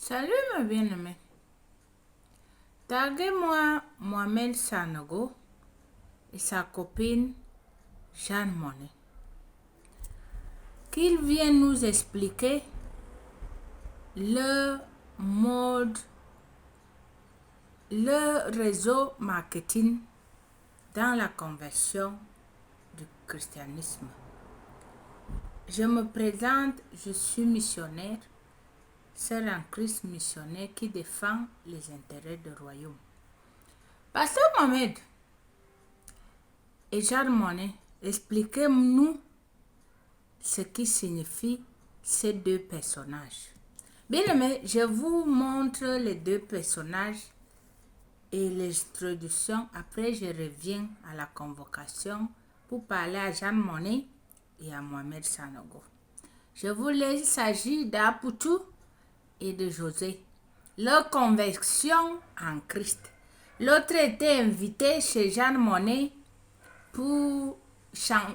Salut ma bien-aimée. Taguez-moi Mohamed Sanogo et sa copine Jeanne Monnet, qu'ils viennent nous expliquer le mode, le réseau marketing dans la conversion du christianisme. Je me présente, je suis missionnaire, sœur en Christ missionnaire qui défend les intérêts du royaume. Pasteur Mohamed et Jeanne Monnet, expliquez-nous ce qui signifie ces deux personnages. Bien aimé, je vous montre les deux personnages et l'introduction. Après, je reviens à la convocation pour parler à Jeanne Monnet et à Mohamed Sanogo. Je vous laisse, il s'agit d'Apoutou et de José. Leur conversion en Christ. L'autre était invité chez Jeanne Monnet pour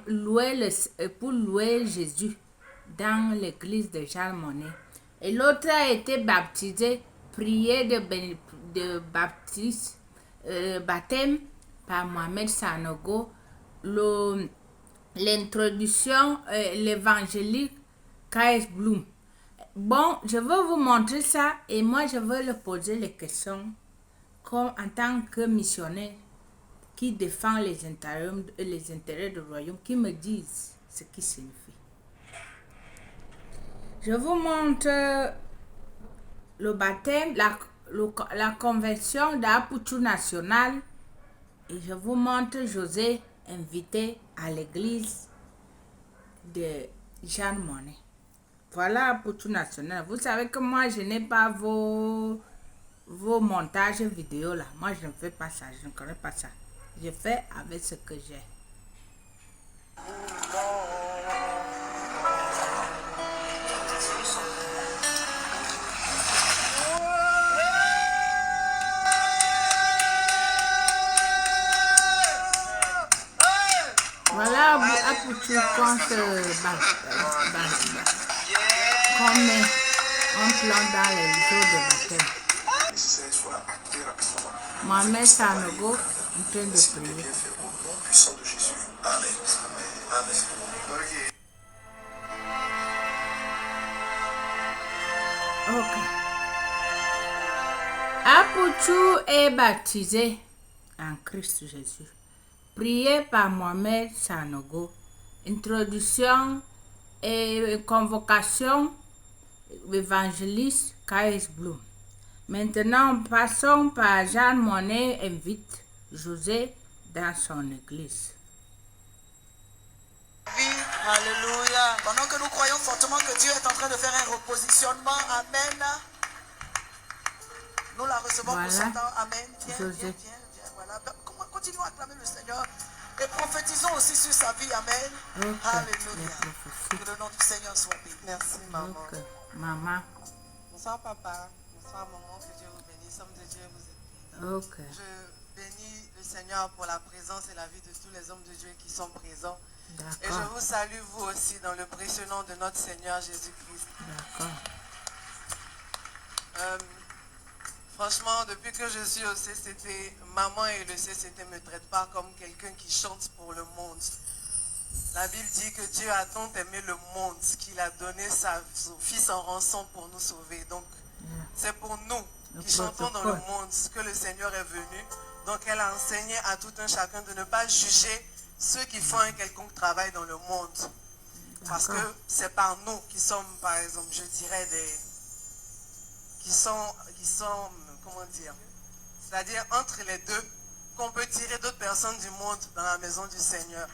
louer Jésus dans l'église de Jeanne Monnet. Et l'autre a été baptisé, prié de baptême par Mohamed Sanogo. L'introduction, l'évangélique K.S. Bloom. Bon, je vais vous montrer ça et moi je vais leur poser les questions comme en tant que missionnaire qui défend les intérêts du royaume, qui me disent ce qui signifie. Je vous montre le baptême, la conversion d'Apoutou national et je vous montre José invité à l'église de Jeanne Monnet. Voilà Apoutou national. Vous savez que moi je n'ai pas vos montages vidéo là. Moi je ne fais pas ça, je ne connais pas ça. Je fais avec ce que j'ai. Voilà Apoutou contre comme on plante dans les eaux de baptême. Mohamed Sanogo en train de prier. Puissant de Jésus. Amen. Amen. Ok. Apoutou est baptisé en Christ Jésus. Prié par Mohamed Sanogo. Introduction et convocation évangéliste K.S. Bloom. Maintenant, passons par Jeanne Monnet invite José dans son église. Alléluia. Pendant que nous croyons fortement que Dieu est en train de faire un repositionnement, Amen. Nous la recevons pour son temps. Amen. Viens. Voilà. Continuons à acclamer le Seigneur et prophétisons aussi sur sa vie. Amen. Okay. Alléluia. Que le nom du Seigneur soit béni. Merci, maman. Okay. Maman. Bonsoir, papa. Bonsoir, maman. Que Dieu vous bénisse. Somme de Dieu vous bénisse. Okay. Je bénis le Seigneur pour la présence et la vie de tous les hommes de Dieu qui sont présents. Et je vous salue vous aussi dans le précieux nom de notre Seigneur Jésus-Christ. D'accord. Franchement, depuis que je suis au CCT, maman et le CCT ne me traitent pas comme quelqu'un qui chante pour le monde. La Bible dit que Dieu a tant aimé le monde qu'il a donné son fils en rançon pour nous sauver. Donc, c'est pour nous qui chantons dans le monde que le Seigneur est venu. Donc, elle a enseigné à tout un chacun de ne pas juger ceux qui font un quelconque travail dans le monde. Parce que c'est par nous qui sommes, par exemple, je dirais qui sont, comment dire, c'est-à-dire entre les deux, qu'on peut tirer d'autres personnes du monde dans la maison du Seigneur.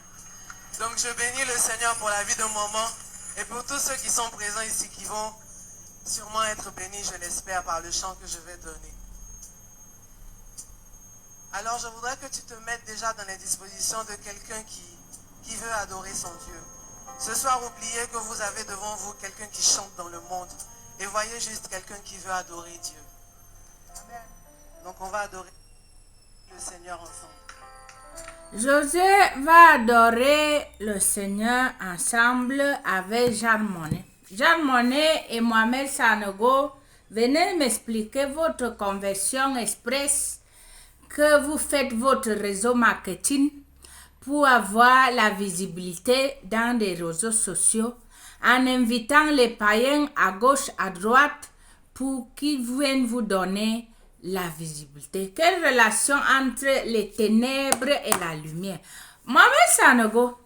Donc je bénis le Seigneur pour la vie de maman et pour tous ceux qui sont présents ici qui vont sûrement être bénis, je l'espère, par le chant que je vais donner. Alors je voudrais que tu te mettes déjà dans les dispositions de quelqu'un qui veut adorer son Dieu. Ce soir, oubliez que vous avez devant vous quelqu'un qui chante dans le monde. Et voyez juste quelqu'un qui veut adorer Dieu. Amen. Donc on va adorer le Seigneur ensemble. José va adorer le Seigneur ensemble avec Jeanne Monnet. Jeanne Monnet et Mohamed Sanogo Venez m'expliquer votre conversion express, que vous faites votre réseau marketing pour avoir la visibilité dans des réseaux sociaux en invitant les païens à gauche, à droite pour qu'ils viennent vous donner la visibilité. Quelle relation entre les ténèbres et la lumière? Mohamed Sanogo,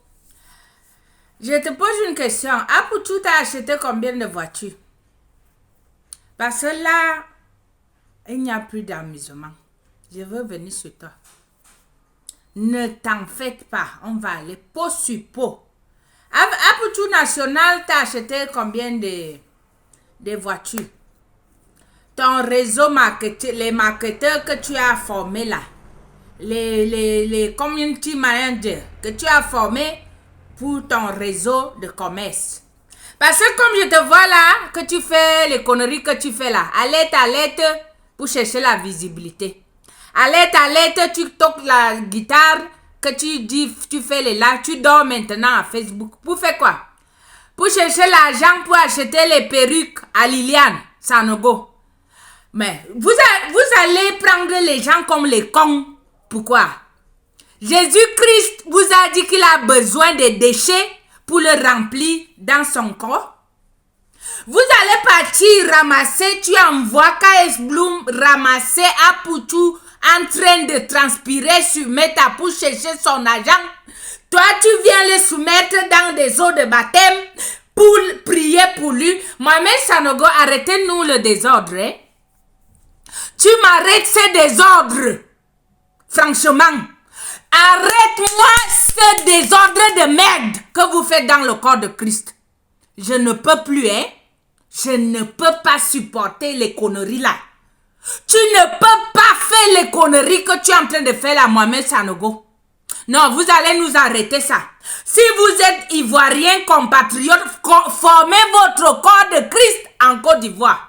je te pose une question. Apoutou t'as acheté combien de voitures? Parce que là, il n'y a plus d'amusement. Je veux venir sur toi. Ne t'en faites pas. On va aller pot sur pot. Apoutou National, t'as acheté combien de voitures? Ton réseau marketing, les marketeurs que tu as formés là, les community managers que tu as formés pour ton réseau de commerce. Parce que comme je te vois là, que tu fais les conneries que tu fais là, alerte pour chercher la visibilité. Alerte, tu toques la guitare, que tu dis, tu fais les lives, tu dors maintenant à Facebook. Pour faire quoi? Pour chercher l'argent pour acheter les perruques à Liliane Sanogo. Mais vous allez prendre les gens comme les cons. Pourquoi? Jésus-Christ vous a dit qu'il a besoin de déchets pour le remplir dans son corps. Vous allez partir ramasser, tu envoies KS Bloom ramasser Apoutou en train de transpirer sur Meta pour chercher son argent. Toi, tu viens le soumettre dans des eaux de baptême pour prier pour lui. Mohamed Sanogo, arrêtez-nous le désordre. Hein? Tu m'arrêtes ces désordres. Franchement. Arrête-moi ce désordre de merde que vous faites dans le corps de Christ. Je ne peux plus, hein. Je ne peux pas supporter les conneries là. Tu ne peux pas faire les conneries que tu es en train de faire là, Mohamed Sanogo. Non, vous allez nous arrêter ça. Si vous êtes ivoirien compatriote, formez votre corps de Christ en Côte d'Ivoire.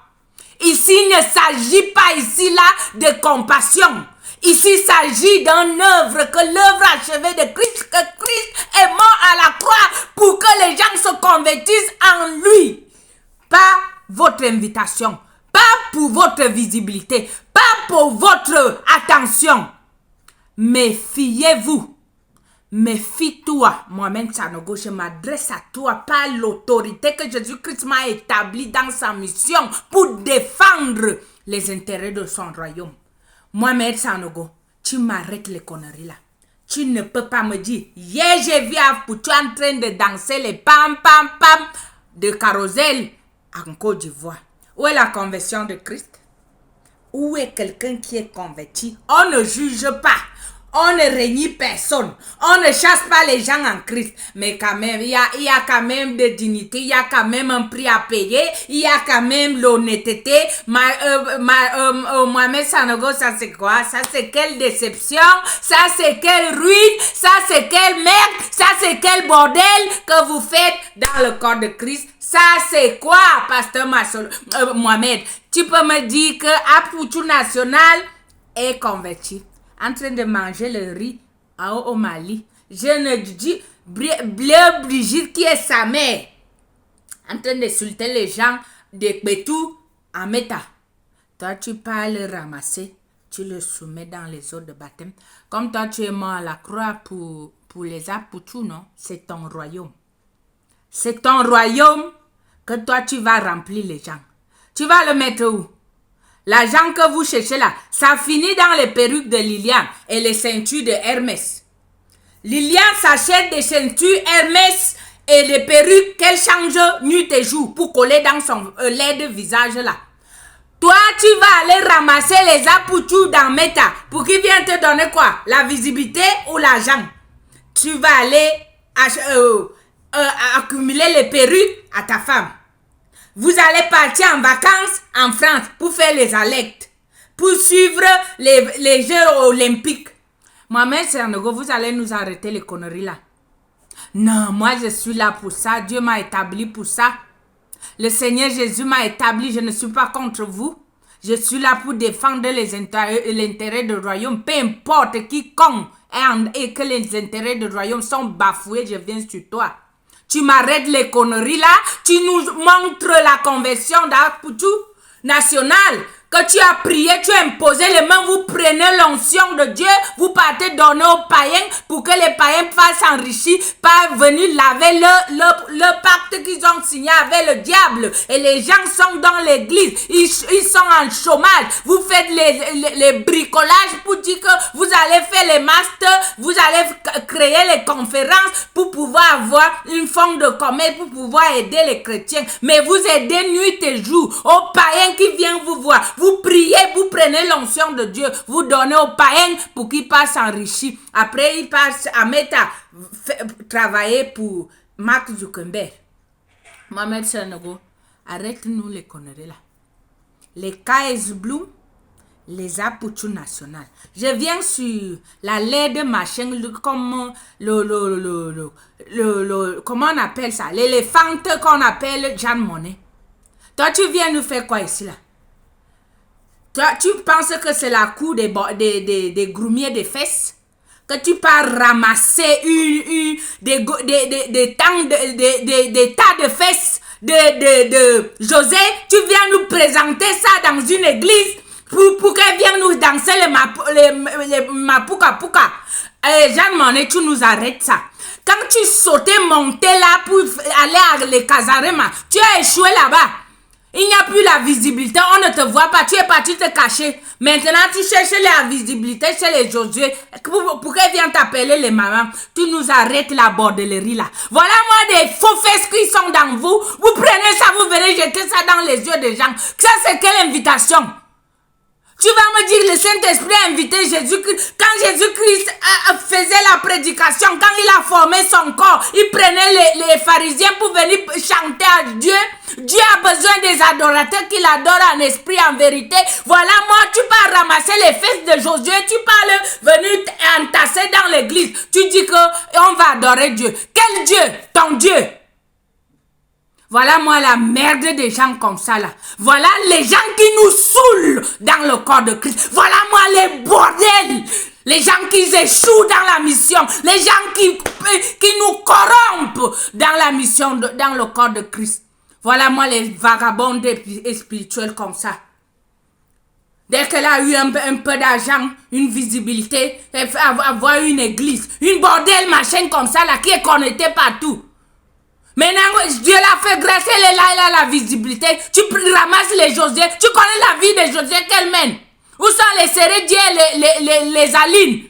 Ici, il ne s'agit pas ici là de compassion. Ici, il s'agit d'une œuvre, que l'œuvre achevée de Christ, que Christ est mort à la croix pour que les gens se convertissent en lui. Pas votre invitation, pas pour votre visibilité, pas pour votre attention. Méfiez-vous. Méfie-toi, Mohamed Sanogo, je m'adresse à toi par l'autorité que Jésus-Christ m'a établie dans sa mission pour défendre les intérêts de son royaume. Mohamed Sanogo, tu m'arrêtes les conneries là. Tu ne peux pas me dire, hier j'ai vu Apoutou en train de danser les pam pam pam de carrousel en Côte d'Ivoire. Où est la conversion de Christ? Où est quelqu'un qui est converti? On ne juge pas. On ne renie personne. On ne chasse pas les gens en Christ. Mais quand même, il y a quand même de dignité. Il y a quand même un prix à payer. Il y a quand même l'honnêteté. Mohamed Sanogo, ça c'est quoi? Ça c'est quelle déception? Ça c'est quelle ruine? Ça c'est quelle merde? Ça c'est quel bordel que vous faites dans le corps de Christ? Ça c'est quoi, pasteur Mohamed? Tu peux me dire que Apoutou National est converti, en train de manger le riz au Mali. Je ne dis Bleu Brigitte qui est sa mère, en train d'insulter les gens de Bétou en Meta. Toi tu parles ramasser, tu le soumets dans les eaux de baptême. Comme toi tu es mort à la croix pour les Apoutou, non? C'est ton royaume. C'est ton royaume que toi tu vas remplir les gens. Tu vas le mettre où? L'argent que vous cherchez là, ça finit dans les perruques de Liliane et les ceintures de Hermès. Liliane s'achète des ceintures Hermès et les perruques qu'elle change nuit et jour pour coller dans son laid visage là. Toi, tu vas aller ramasser les Apoutou dans Meta pour qu'ils viennent te donner quoi? La visibilité ou l'argent? Tu vas aller accumuler les perruques à ta femme. Vous allez partir en vacances en France pour faire les alectes, pour suivre les Jeux olympiques. Mohamed Sanogo, vous allez nous arrêter les conneries là. Non, moi je suis là pour ça. Dieu m'a établi pour ça. Le Seigneur Jésus m'a établi. Je ne suis pas contre vous. Je suis là pour défendre l'intérêt du royaume. Peu importe quiconque et que les intérêts du royaume sont bafoués, je viens sur toi. Tu m'arrêtes les conneries là. Tu nous montres la conversion d'Apoutou. national, que tu as prié, tu as imposé les mains, vous prenez l'onction de Dieu, vous partez donner aux païens pour que les païens fassent s'enrichir, pas venir laver le pacte qu'ils ont signé avec le diable. Et les gens sont dans l'église, ils sont en chômage. Vous faites les bricolages pour dire que vous allez faire les masters, vous allez créer les conférences pour pouvoir avoir une forme de commerce, pour pouvoir aider les chrétiens. Mais vous aidez nuit et jour aux païens qui viennent vous voir. Vous priez, vous prenez l'onction de Dieu, vous donnez aux païens pour qu'ils passent s'enrichir. Après, ils passent à mettre à travailler pour Mark Zuckerberg. Mohamed Sanogo, arrête-nous les conneries là. Les KS Bloom, les Apuchu national. Je viens sur la LED machin, comme comment on appelle ça? L'éléphant qu'on appelle Jean Monnet. Toi, tu viens nous faire quoi ici là? Toi, tu penses que c'est la cour des groumiers des fesses? Que tu pars ramasser des tas de fesses de José? Tu viens nous présenter ça dans une église pour qu'elle vienne nous danser les mapuka puka. Jeanne Monnet, tu nous arrêtes ça. Quand tu sautais, montais là pour aller à les Casarema, tu as échoué là-bas. Il n'y a plus la visibilité, on ne te voit pas, tu es parti te cacher. Maintenant, tu cherches la visibilité chez les Josué. Pour qu'elle vienne t'appeler les mamans, tu nous arrêtes la bordellerie là. Voilà moi des faux fesses qui sont dans vous. Vous prenez ça, vous venez jeter ça dans les yeux des gens. Ça, c'est quelle invitation? Tu vas me dire le Saint-Esprit a invité Jésus-Christ. Quand Jésus-Christ faisait la prédication, quand il a formé son corps, il prenait les pharisiens pour venir chanter à Dieu. Dieu a besoin des adorateurs qui l'adorent en esprit, en vérité. Voilà, moi, tu pars ramasser les fesses de Josué, tu pars venir entasser dans l'église. Tu dis qu'on va adorer Dieu. Quel Dieu? Ton Dieu. Voilà moi la merde des gens comme ça là. Voilà les gens qui nous saoulent dans le corps de Christ. Voilà moi les bordels. Les gens qui échouent dans la mission. Les gens qui nous corrompent dans la mission, dans le corps de Christ. Voilà moi les vagabonds spirituels comme ça. Dès qu'elle a eu un peu d'argent, une visibilité, elle fait avoir une église. Une bordel machin comme ça là qui est connectée partout. Maintenant, Dieu l'a fait grâce, elle est là, elle a la visibilité. Tu ramasses les Josué, tu connais la vie des Josué qu'elle mène. Où sont les Sérédiens, les Alines?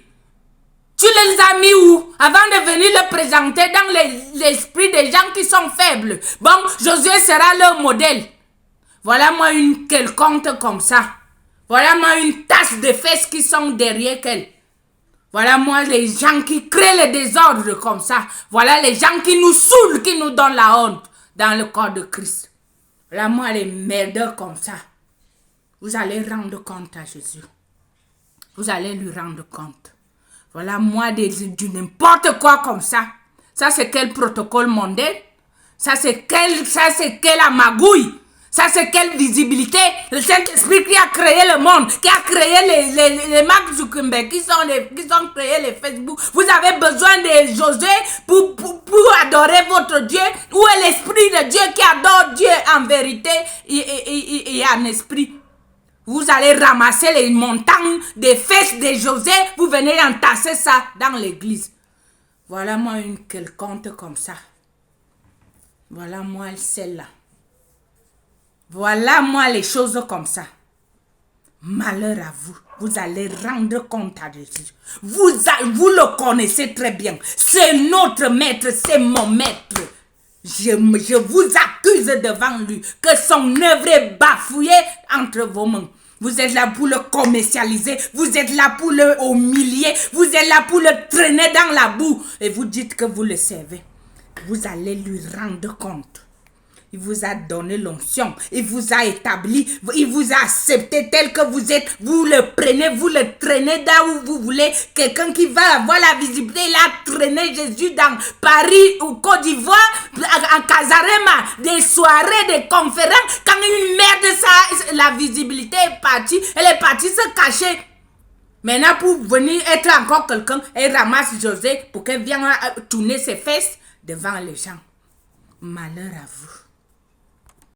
Tu les as mis où? Avant de venir le présenter dans l'esprit des gens qui sont faibles. Bon, Josué sera leur modèle. Voilà moi une quelconque comme ça. Voilà moi une tasse de fesses qui sont derrière qu'elle. Voilà moi les gens qui créent le désordre comme ça. Voilà les gens qui nous saoulent, qui nous donnent la honte dans le corps de Christ. Voilà moi les merdeurs comme ça. Vous allez rendre compte à Jésus. Vous allez lui rendre compte. Voilà moi du n'importe quoi comme ça. Ça c'est quel protocole mondain? Ça c'est quelle amagouille? Ça, c'est quelle visibilité? Le Saint-Esprit qui a créé le monde, qui a créé les Mark Zuckerberg, qui ont créé les Facebook. Vous avez besoin de Josué pour adorer votre Dieu. Où est l'Esprit de Dieu qui adore Dieu en vérité et en esprit? Vous allez ramasser les montagnes des fesses de Josué. Vous venez entasser ça dans l'église. Voilà moi une quelconque comme ça. Voilà moi celle-là. Voilà moi les choses comme ça. Malheur à vous. Vous allez rendre compte à Jésus. Vous le connaissez très bien. C'est notre maître, c'est mon maître. Je vous accuse devant lui que son œuvre est bafouillée entre vos mains. Vous êtes là pour le commercialiser. Vous êtes là pour le humilier. Vous êtes là pour le traîner dans la boue. Et vous dites que vous le servez. Vous allez lui rendre compte. Il vous a donné l'onction. Il vous a établi. Il vous a accepté tel que vous êtes. Vous le prenez, vous le traînez là où vous voulez. Quelqu'un qui va avoir la visibilité, il a traîné Jésus dans Paris ou Côte d'Ivoire, en Casarema, des soirées, des conférences. Quand une merde, ça, la visibilité est partie. Elle est partie se cacher. Maintenant, pour venir être encore quelqu'un, elle ramasse José pour qu'elle vienne tourner ses fesses devant les gens. Malheur à vous.